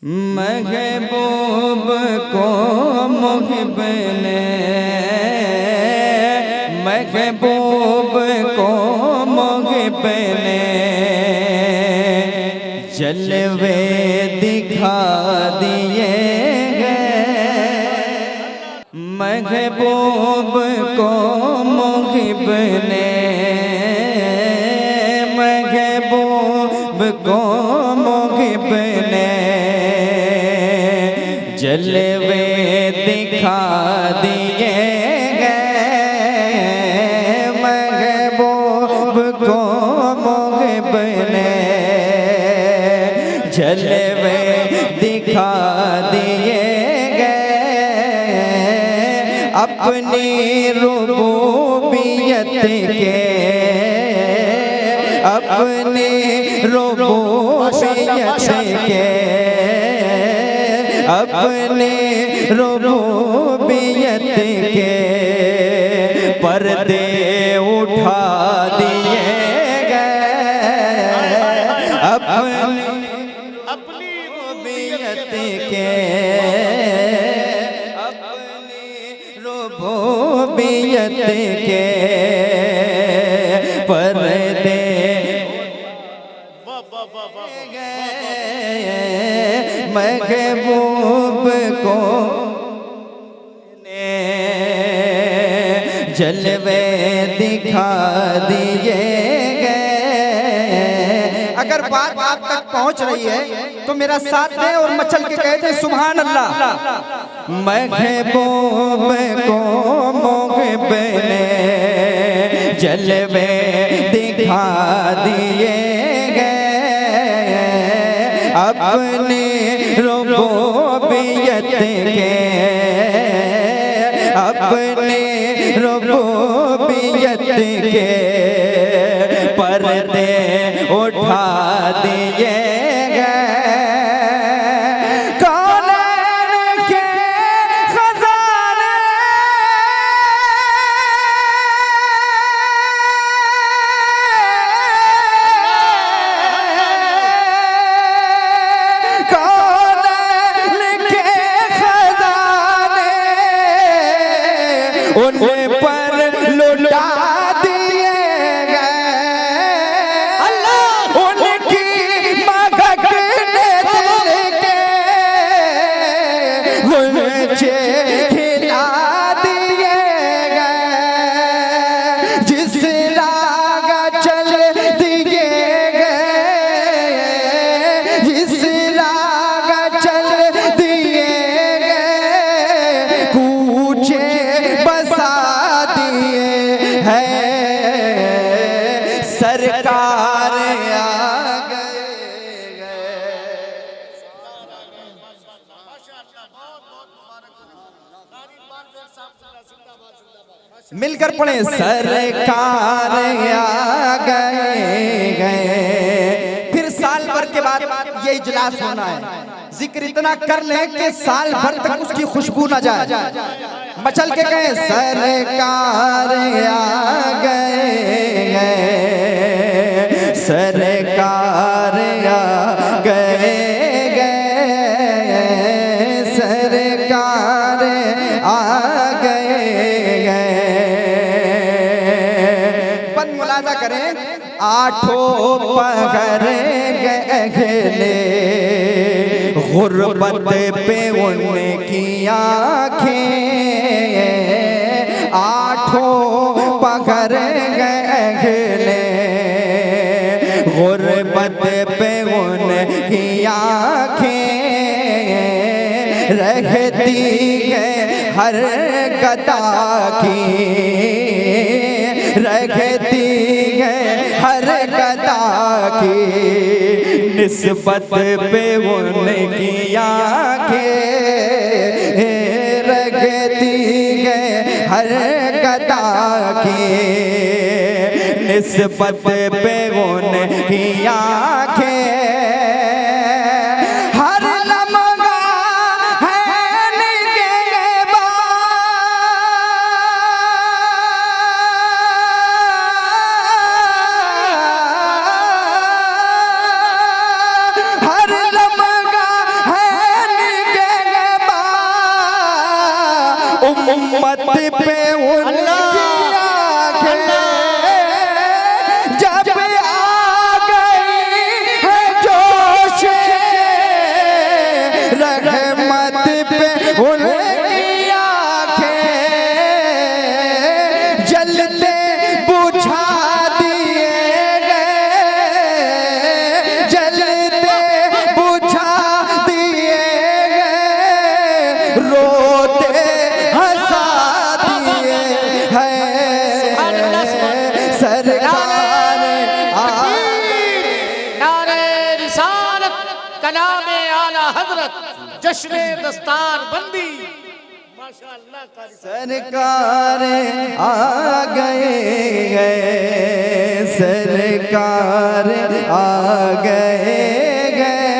महबूब को मुहिब ने, महबूब को मुहिब ने जलवे दिखा दिए हैं। महबूब को मुहिब ने, महबूब को मुहिब ने जलवे दिखा दिए गए। महबूब को मुहिब ने जलवे दिखा दिए गए। अपनी रुबूबियत के, अपनी रुबूबियत के, अपने रुबूबियत के पर्दे उठा दिए गए। अपनी रुबूबियत के, अपनी रुबूबियत के पर्दे महबूब को ने जलवे दिखा दिए गए। अगर बात आप तक पहुंच रही है तो मेरा साथ दें और मचल के कहते हैं सुभान अल्लाह। महबूब को मुहिब ने जलवे दिखा दिए गए। अपने रुबूबियत के, अपने रुबूबियत के पर्दे उठा दिए गए। कौनैन के खजाने उन पर लुटा दिए गए। अल्लाह उनकी मगकने दिल के गुलचे खिला दिए गए। जिस राग चल दिए गए, जिस राग चल दिए गए, कूचे सरकार आ गए। मिलकर पढ़े सरकार आ गए। फिर साल भर के बाद ये इजलास होना है। जिक्र इतना कर ले कि साल भर तक उसकी खुशबू न जाए। मचल के गए सरकार आ गए, सरकार आ गए, सरकार आ गए। पद मुलाजा करें। आठों पहर गए गुर्बत पे उनकी आँखें, आठों पहर गए गुर्बत पे उनकी आँखें रहती है हर गदा की, रहती है हर गदा की निस्बत पे उनकी आँखें रहती है हर गदा की निस्बत पे उनकी आँखें। हर लम्हा है निगहबान, हर लम्हा है उम्मत पे उनकी आंखें जब आ गई है जोश रहमत पे उनकी आंखें जलते बुझा दिए गए, जलते बुझा दिए गए, रोते हंसा दिए हैं सरकार नारे रिसालत कलामे आला हजरत जश्ने दस्तार बंदी माशाअल्लाह कारी सरकार आ गए गए, सरकार आ गए गए।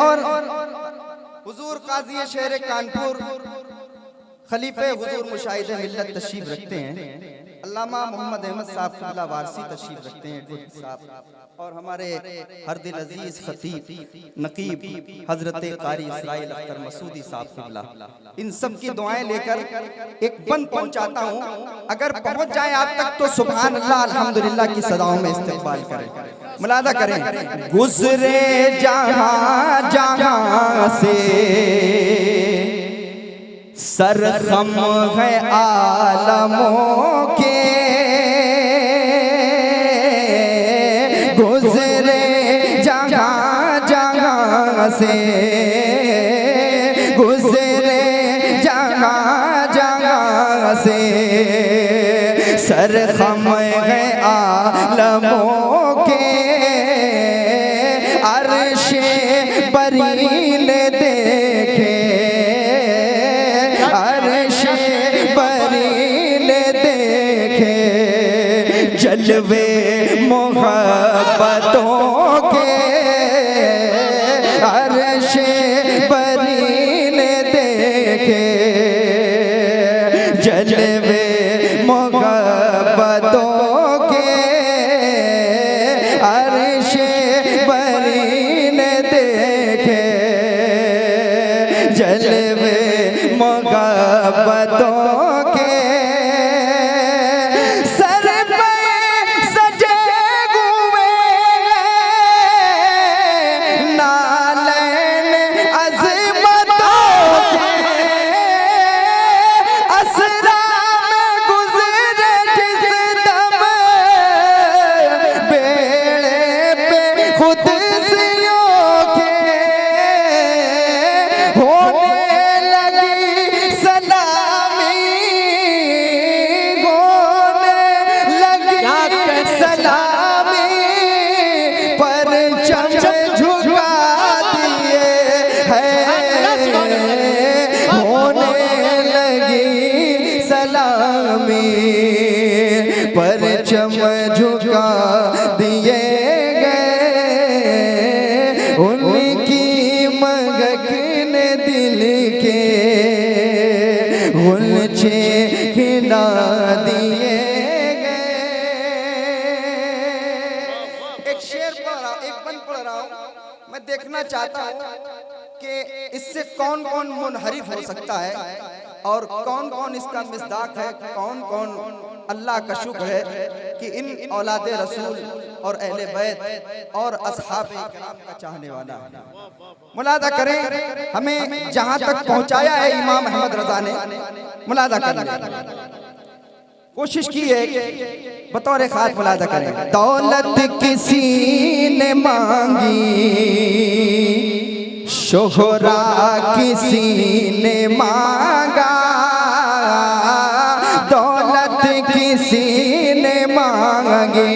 और हुजूर काजी शहर कानपुर खलीफे हुजूर मुशाहिद मिल्लत तशरीफ रखते हैं, अल्लामा मोहम्मद अहमद साहब क़िबला वारसी तशरीफ रखते हैं गुड साहब, और हमारे हर दिल अजीज खतीब नकीब हजरत कारी इसराइल अख्तर मसूदी साहब क़िबला, इन सब की दुआएं लेकर एक बंद पहुंचाता हूं। अगर पहुंच जाए आप तक तो सुभान अल्लाह अल्हम्दुलिल्लाह की सदाओं में इस्तेक़बाल करें, मुलादा करें। गुजरे जहां जहां से सरगम है आलमों के, गुजरे जहां जहां से, गुजरे जहां जहां से, सरगम है आलमों के, अर्शे बरी ने देखे, जलवे मोहब्बतों के, अर्शे बरी ने देखे, जलवे मोहब्बतों के, अर्शे बरी ने देखे, जलवे मोहब्बतों के। परचम झुका दिए गए, उनकी मगन दिल के गुलछे खिला दिए गए। एक शेर पढ़ रहा हूं, एक बंद पढ़ रहा हूं, मैं देखना चाहता हूं कि इससे कौन कौन मुनहरिफ हो सकता है और कौन कौन इसका मिस्दाक है, कौन कौन अल्लाह का शुक्र है कि इन औलादे रसूल और अहले बैत और अस्हाबे किराम का चाहने वाला है। मुलादा करें, हमें जहां तक पहुंचाया है इमाम अहमद रजा ने, मुलादा करें, कोशिश की है बतौर खास मुलादा करें। दौलत किसी ने मांगी, शोहरा किसी ने मांगा, दौलत किसी ने मांगे,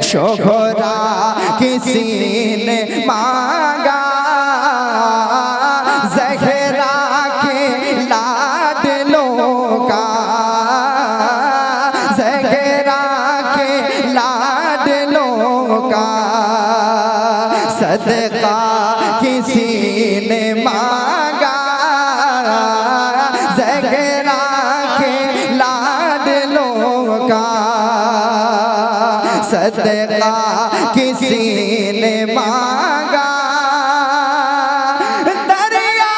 शोहरा किसी ने मांगा, ज़हरा के लाडलों का, ज़हरा के लाडलों का सदका किसी ने मांगा, ज़हरा के लाडलों का सदका किसी ने मांगा, दरिया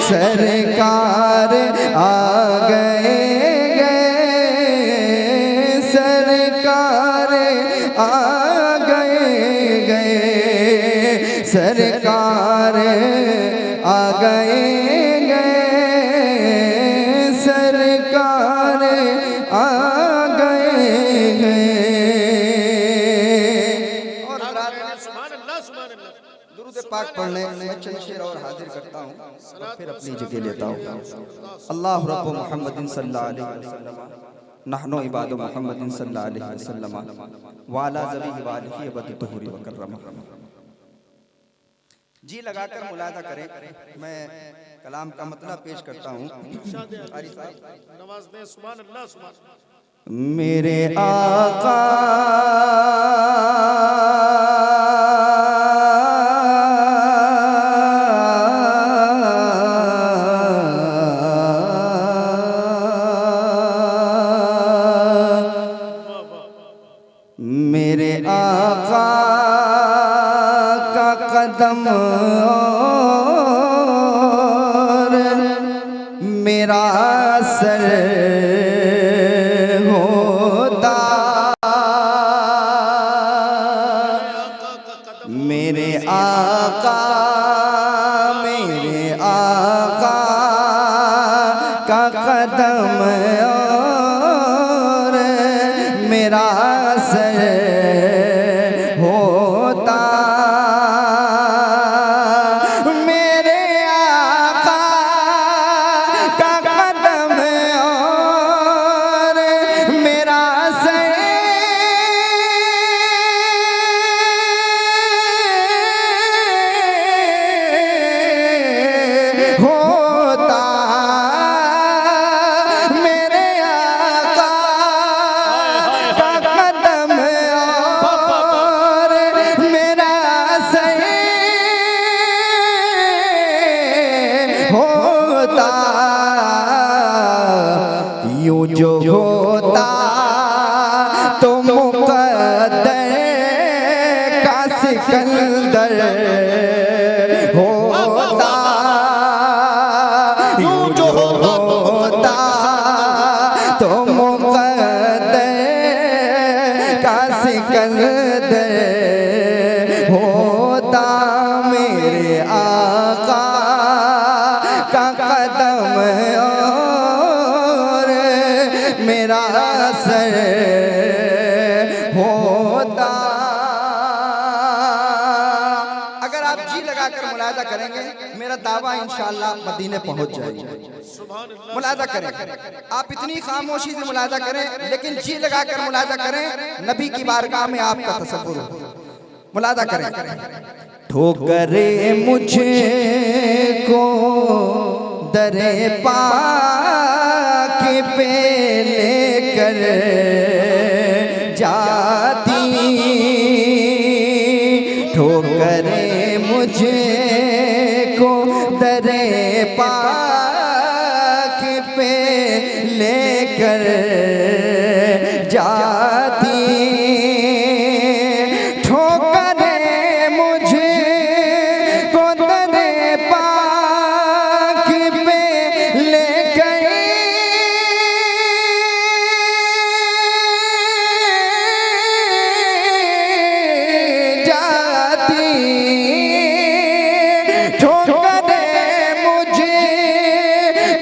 सरकार आ गए सरकार आ गए सरकार आ गए सरकार आ गए। और दुरूद पाक पढ़ने मैं चंद शेर और हाजिर करता हूँ और फिर अपनी जगह लेता हूँ। अल्लाह रब्बु मुहम्मदिन सल्लल्लाहु अलैहि वसल्लम नहनु इबादु मुहम्मदिन सल्लल्लाहु अलैहि वसल्लम व अला ज़बीहि व आलिहि व तुहुरी व करम। जी लगाकर मुलाजा करें। मैं कलाम का मतलब पेश करता हूँ। मेरे आका मेरे आका का कदम और मेरा सर होता मेरे आका का कदम और मेरा सर होता मेरे आका का कदम और मेरा सर होता मेरे आका का कदम और मेरा सर होता यूं जो होता तो मुक़द्दर का सिकंदर होता यूं जो होता तो मुक़द्दर का सिकंदर होता मेरे आका का कदम और मेरा सर होता। अगर आप जी लगाकर मुलाजा करेंगे मेरा दावा इंशाअल्लाह मदीने पहुंच जाएगा। मुलाजा करें। आप इतनी खामोशी से मुलाजा करें लेकिन जी लगाकर मुलाजा करें। नबी की बारगाह में आपका तसव्वुर हो। मुलाजा करें। ठोकरे मुझे को दरे पाक पे लेकर जाती ठोकरे मुझे को दरे पाक पे लेकर जाती ठोकरे मुझे को दरे पाक पे लेकर जाती ठोकरे मुझे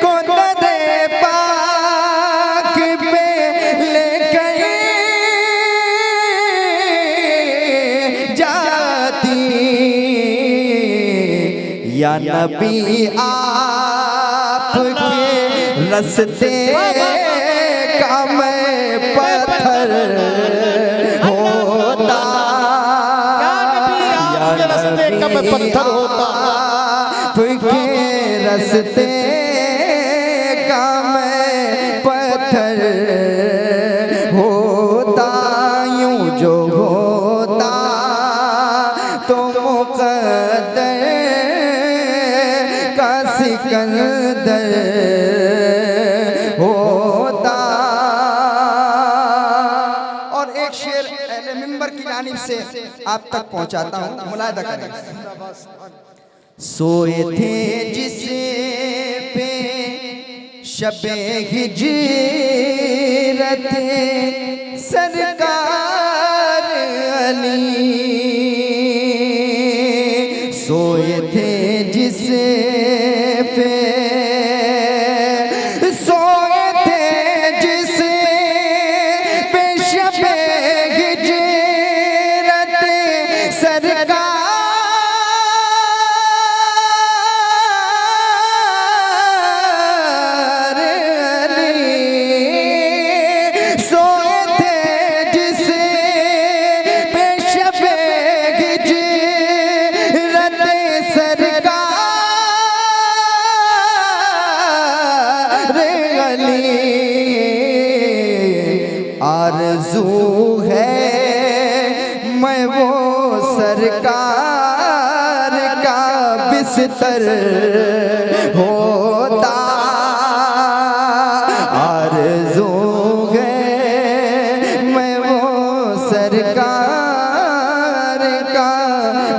को दरे पाक पे लेकर जाती या नबी आपके रस्ते का मैं पत्थर होता आपके रस्ते का मैं पत्थर होता आपके रस्ते का मैं पत्थर होता यूं जो होता तो मुक़द्दर का सिकंदर होता। और एक शेर अहले मिंबर की जानिब से आप तक पहुंचाता हूं। मुलाहिदा करें। सोए थे जिसे शबे हिजरत सरकार अली सोए थे जिसे पे सोए थे जिसे पे शबे हिजरत सरकार आरज़ू है मैं वो सरकार का बिस्तर होता आरज़ू है मैं वो सरकार का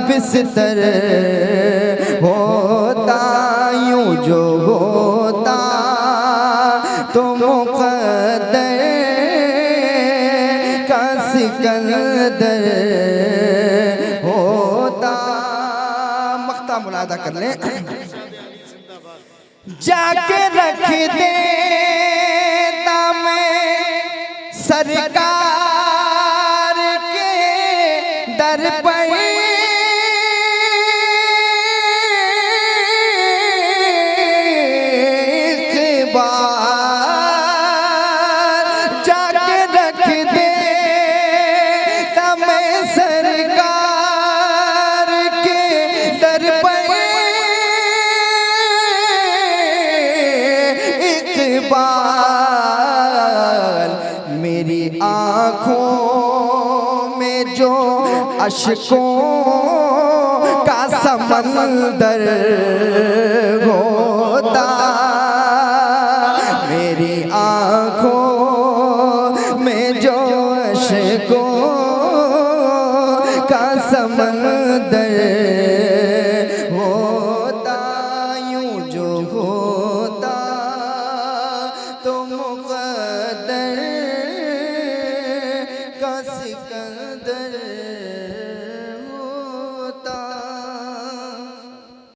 बिस्तर होता यूं जो होता तो मुक़द्दर सिकंदर होता। मख्ता मुलादा कर लें। जाके रख देता मैं सरकार के दर पर मेरी आँखों में जो अश्कों का समंदर होता मेरी आँखों